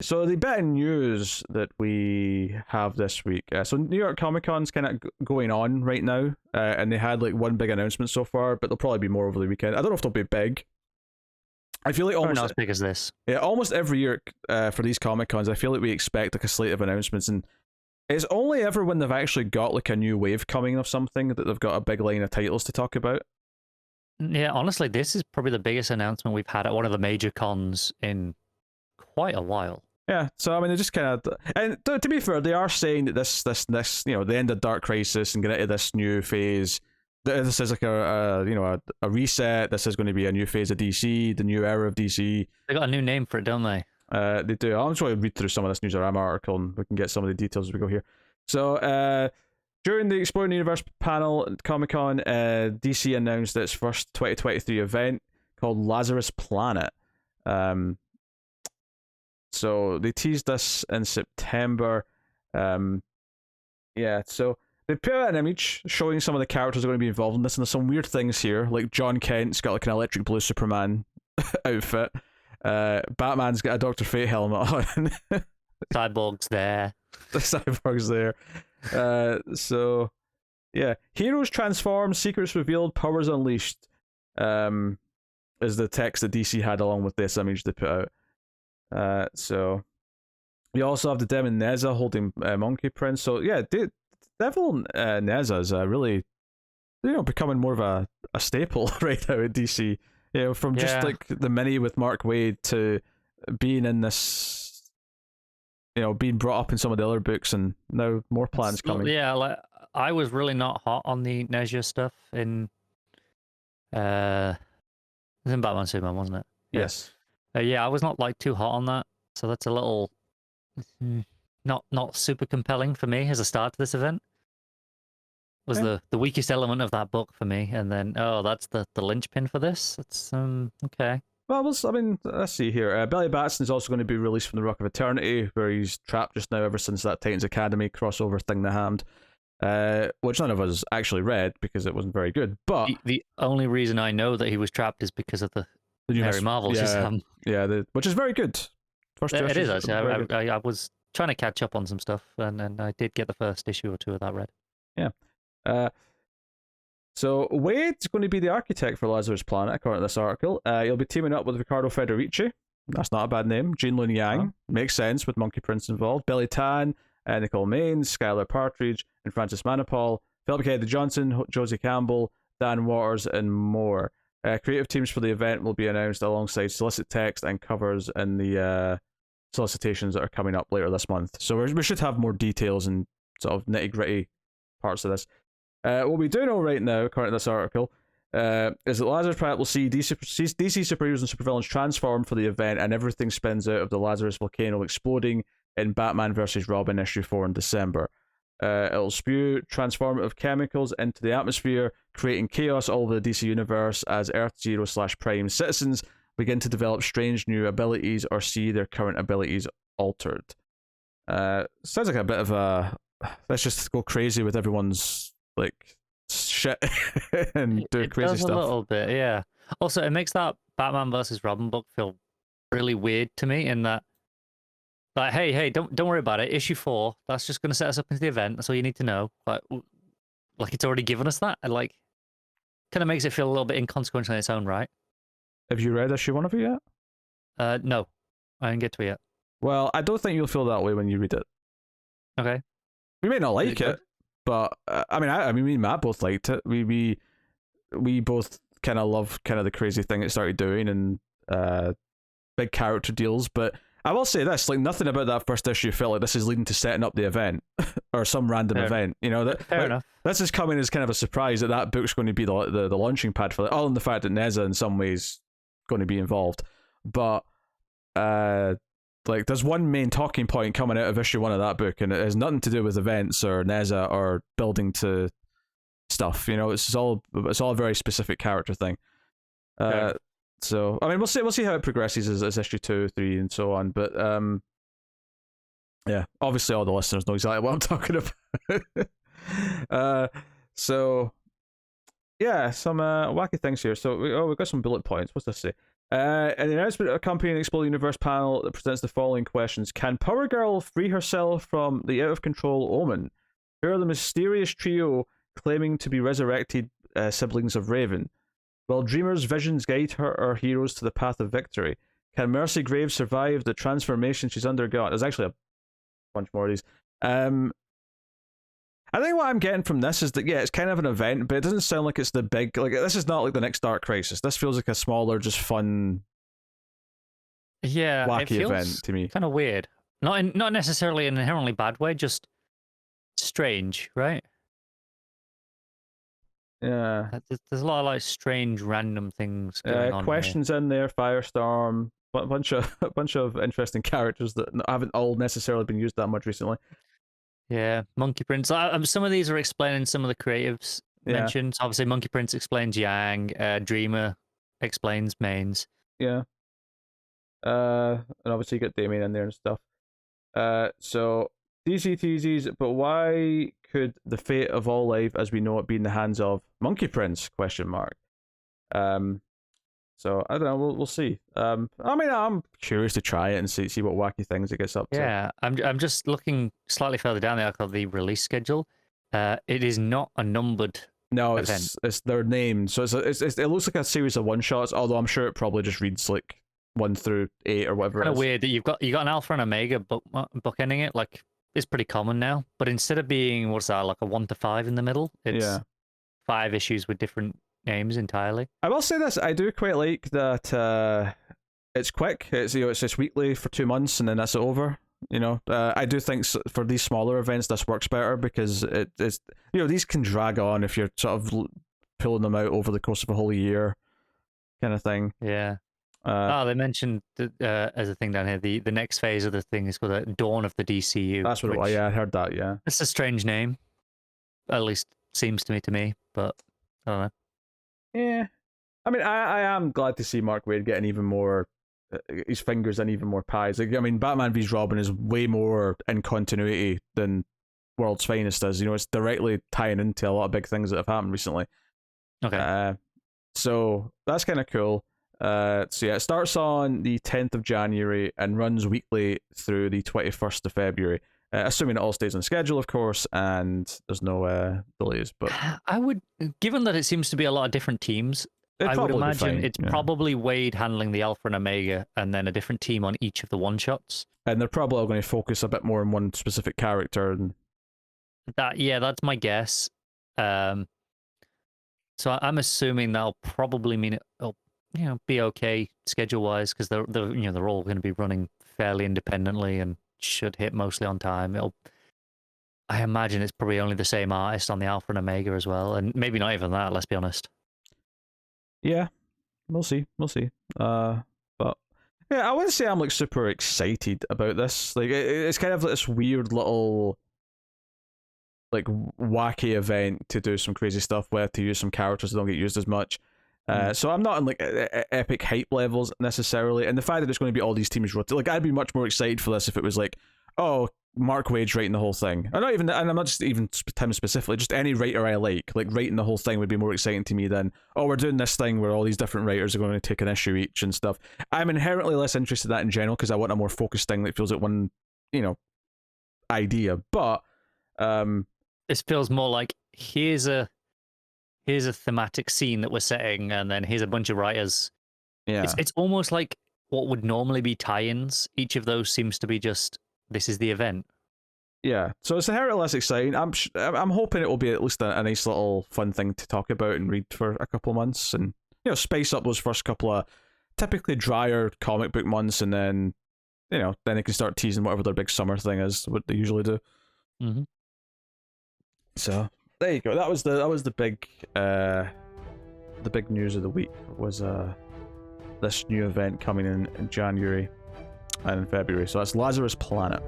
So the bit of news that we have this week. So New York Comic Con's kind of going on right now, and they had like one big announcement so far, but there'll probably be more over the weekend. I don't know if they'll be big. I feel like Probably almost not as big as this. yeah, almost every year for these Comic Cons, I feel like we expect like a slate of announcements, and it's only ever when they've actually got like a new wave coming of something that they've got a big line of titles to talk about. Yeah, honestly, this is probably the biggest announcement we've had at one of the major cons in quite a while. Yeah, so I mean, they just kind of, and to be fair, they are saying that this, the end of Dark Crisis and get into this new phase. This is like a reset. This is going to be a new phase of DC, the new era of DC. They got a new name for it, don't they? They do. I'm just going to read through some of this Newsarama article, and we can get some of the details as we go here. So, during the Exploring the Universe panel at Comic Con, DC announced its first 2023 event called Lazarus Planet. So they teased this in September. Yeah, so they put out an image showing some of the characters that are going to be involved in this, and there's some weird things here. Like John Kent's got like an electric blue Superman outfit. Batman's got a Dr. Fate helmet on. Cyborg's there. The Cyborg's there. So yeah, heroes transformed, secrets revealed, powers unleashed. Is the text that DC had along with this image they put out. So we also have the Demon Neza holding Monkey Prince. So yeah, Devil Neza is really, becoming more of a staple right now at DC. From just like the mini with Mark Waid to being in this, being brought up in some of the other books, and now more plans coming. Yeah, like I was really not hot on the Nezha stuff in Batman Superman, wasn't it? Yes. Yeah, I was not like too hot on that, so that's a little not super compelling for me as a start to this event. Was the weakest element of that book for me, and then that's the linchpin for this. It's okay. Well, let's see here. Billy Batson is also going to be released from the Rock of Eternity, where he's trapped just now ever since that Titans Academy crossover thing they hammed, which none of us actually read because it wasn't very good. But the only reason I know that he was trapped is because of the Mary Marvel's. Which is very good. It is actually. I was trying to catch up on some stuff, and I did get the first issue or two of that read. Yeah. So Wade's going to be the architect for Lazarus Planet, according to this article. He'll be teaming up with Ricardo Federici. That's not a bad name. Jean Lun Yang. Makes sense with Monkey Prince involved. Billy Tan, Nicole Maines, Skylar Partridge, and Francis Manipal. Philip Kennedy Johnson, Josie Campbell, Dan Waters, and more. Creative teams for the event will be announced alongside solicit text and covers in the solicitations that are coming up later this month. So we should have more details and sort of nitty-gritty parts of this. What we do know right now, according to this article, is that Lazarus Planet will see DC superheroes and supervillains transform for the event, and everything spins out of the Lazarus volcano exploding in Batman vs. Robin issue 4 in December. It'll spew transformative chemicals into the atmosphere, creating chaos all over the DC universe as Earth Zero/Prime citizens begin to develop strange new abilities or see their current abilities altered. Sounds like a bit of a let's just go crazy with everyone's like shit and do crazy stuff. A little bit, yeah. Also, it makes that Batman vs. Robin book feel really weird to me in that, like, hey, don't worry about it. Issue 4, that's just going to set us up into the event. That's all you need to know. Like it's already given us that. And like, kind of makes it feel a little bit inconsequential in its own right. Have you read issue 1 of it yet? No, I didn't get to it yet. Well, I don't think you'll feel that way when you read it. Okay. We may not like it, but I mean, me and Matt both liked it. We both kind of love kind of the crazy thing it started doing and big character deals. But I will say this: like nothing about that first issue felt like this is leading to setting up the event or some random event. Fair enough. This is coming as kind of a surprise that book's going to be the launching pad for it. All in the fact that Neza in some ways going to be involved, but like there's one main talking point coming out of issue 1 of that book, and it has nothing to do with events or Neza or building to stuff. It's all a very specific character thing. So I mean, we'll see how it progresses as issue 2, 3, and so on. But yeah, obviously all the listeners know exactly what I'm talking about. So Yeah, some wacky things here. So we've got some bullet points. What's this say? An announcement accompanying the Exploding Universe panel that presents the following questions: Can Power Girl free herself from the out of control Omen? Who are the mysterious trio claiming to be resurrected siblings of Raven? Will Dreamer's visions guide our heroes to the path of victory? Can Mercy Graves survive the transformation she's undergone? There's actually a bunch more of these. I think what I'm getting from this is that, yeah, it's kind of an event, but it doesn't sound like it's the big, like, this is not like the next Dark Crisis. This feels like a smaller, just fun, wacky event to me. Kind of weird. Not necessarily an inherently bad way, just strange, right? Yeah. There's a lot of like strange, random things going on. Questions in there, Firestorm, a bunch of interesting characters that haven't all necessarily been used that much recently. Yeah, Monkey Prince. Some of these are explaining some of the creatives mentioned. Obviously, Monkey Prince explains Yang. Dreamer explains Mains. Yeah. And obviously you got Damien in there and stuff. So DC teases, but why could the fate of all life as we know it be in the hands of Monkey Prince? Question mark. So I don't know. We'll see. I mean, I'm curious to try it and see what wacky things it gets up to. Yeah, I'm just looking slightly further down the article, the release schedule. It is not a numbered. No, event. it's their named. So it looks like a series of one shots. Although I'm sure it probably just reads like 1 through 8 or whatever. Kind of weird that you got an Alpha and Omega bookending it. Like, it's pretty common now. But instead of being what's that, like a 1 to 5 in the middle, it's 5 issues with different names entirely. I will say this: I do quite like that. It's quick. It's it's just weekly for 2 months and then that's over. I do think for these smaller events this works better because it's these can drag on if you're sort of pulling them out over the course of a whole year, kind of thing. Yeah. They mentioned as a thing down here, the next phase of the thing is called the Dawn of the DCU. That's what it was. Yeah, I heard that. Yeah, it's a strange name, at least seems to me, but I don't know. Yeah, I mean, I am glad to see Mark Waid getting even more, his fingers in even more pies. Like, I mean, Batman vs Robin is way more in continuity than World's Finest is. It's directly tying into a lot of big things that have happened recently. Okay. So that's kind of cool. So yeah, it starts on the 10th of January and runs weekly through the 21st of February. Assuming it all stays on schedule, of course, and there's no delays. But I would, given that it seems to be a lot of different teams, I would imagine it's probably Wade handling the Alpha and Omega, and then a different team on each of the one shots. And they're probably all going to focus a bit more on one specific character. And that's my guess. So I'm assuming that'll probably mean it'll be okay schedule wise because they're all going to be running fairly independently and should hit mostly on time. I imagine it's probably only the same artist on the Alpha and Omega as well, and maybe not even that, let's be honest. Yeah, we'll see. But yeah, I wouldn't say I'm like super excited about this. Like it's kind of like this weird little like wacky event to do some crazy stuff with, to use some characters that don't get used as much. So I'm not in like epic hype levels necessarily, and the fact that there's going to be all these teams rotate, like I'd be much more excited for this if it was like, oh, Mark Waid's writing the whole thing. I'm not just even him specifically, just any writer I like writing the whole thing would be more exciting to me than, oh, we're doing this thing where all these different writers are going to take an issue each and stuff. I'm inherently less interested in that in general because I want a more focused thing that feels like one, idea. But this feels more like here's a thematic scene that we're setting, and then here's a bunch of writers. Yeah, it's almost like what would normally be tie-ins. Each of those seems to be just, this is the event. Yeah, so it's inherently less exciting. I'm hoping it will be at least a nice little fun thing to talk about and read for a couple of months, and spice up those first couple of typically drier comic book months, and then then they can start teasing whatever their big summer thing is, what they usually do. Mm-hmm. So there you go. That was the big news of the week was this new event coming in January and in February. So that's Lazarus Planet.